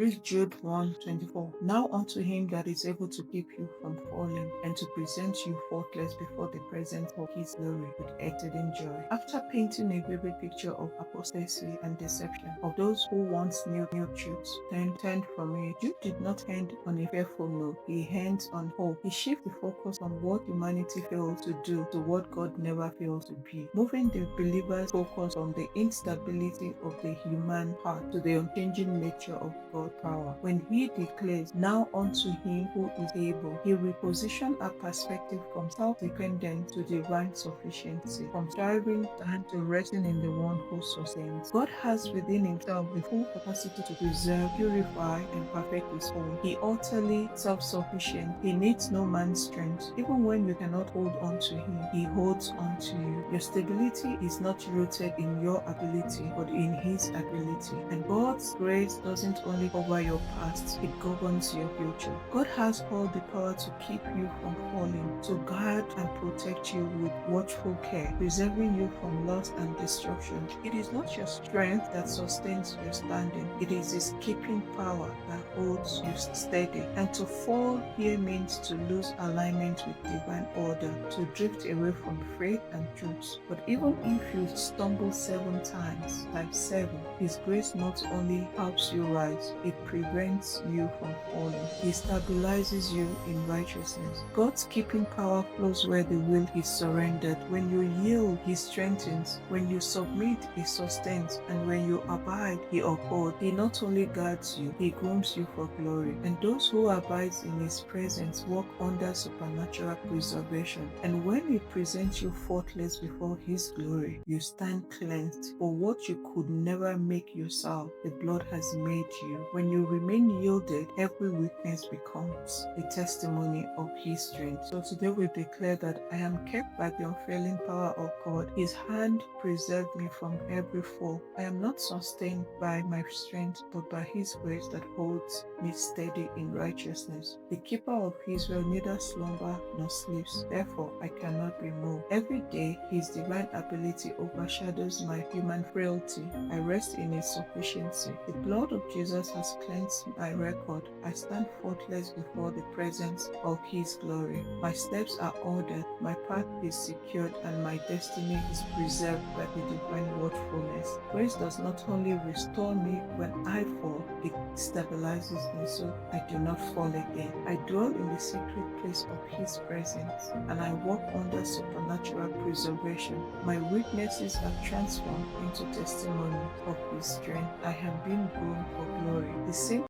Read Jude 1:24. Now unto him that is able to keep you from falling and to present you faultless before the presence of his glory with exceeding joy. After painting a vivid picture of apostasy and deception, of those who once knew truths, then turned from it, Jude did not end on a fearful note. He ends on hope. He shifts the focus from what humanity fails to do to what God never fails to be, moving the believer's focus from the instability of the human heart to the unchanging nature of God's power. When he declares, now unto him who is able, he repositions our perspective from self-dependence to divine sufficiency, from striving and to resting in the one who sustains. God has within himself the full capacity to preserve, purify, and perfect his own. He utterly self-sufficient. He needs no man's strength. Even when you cannot hold on to him, he holds on to you. Your stability is not rooted in your ability, but in his ability. And God's grace doesn't only cover your past, it governs your future. God has all the power to keep you from falling, to guard and protect you with watchful care, preserving you from loss and destruction. It is not your strength that sustains your standing, it is his keeping power that holds you steady. And to fall here means to lose alignment with divine order, to drift away from faith and truth. But even if you stumble 7 times, times 7, his grace not only helps you rise, it prevents you from falling. He stabilizes you in righteousness. God's keeping power flows where the will is surrendered. When you yield, he strengthens. When you submit, he sustains. And when you abide, he upholds. He not only guards you, he grooms you for glory. And those who abide in his presence walk under supernatural preservation. And when he presents you faultless before his glory, you stand cleansed. For what you could never make yourself, the blood has made you. When you remain yielded, every weakness becomes a testimony of his strength. So today we declare that I am kept by the unfailing power of God. His hand preserved me from every fall. I am not sustained by my strength, but by his grace that holds me steady in righteousness. The keeper of Israel neither slumber nor sleeps. Therefore, I cannot be moved. Every day, his divine ability overshadows my human frailty. I rest in his sufficiency. The blood of Jesus has cleansed my record. I stand faultless before the presence of his glory. My steps are ordered, my path is secured, and my destiny is preserved by the divine watchfulness. Grace does not only restore me when I fall, it stabilizes me so I do not fall again. I dwell in the secret place of his presence, and I walk under supernatural preservation. My weaknesses are transformed into testimonies of his strength. I have been groomed for glory. The same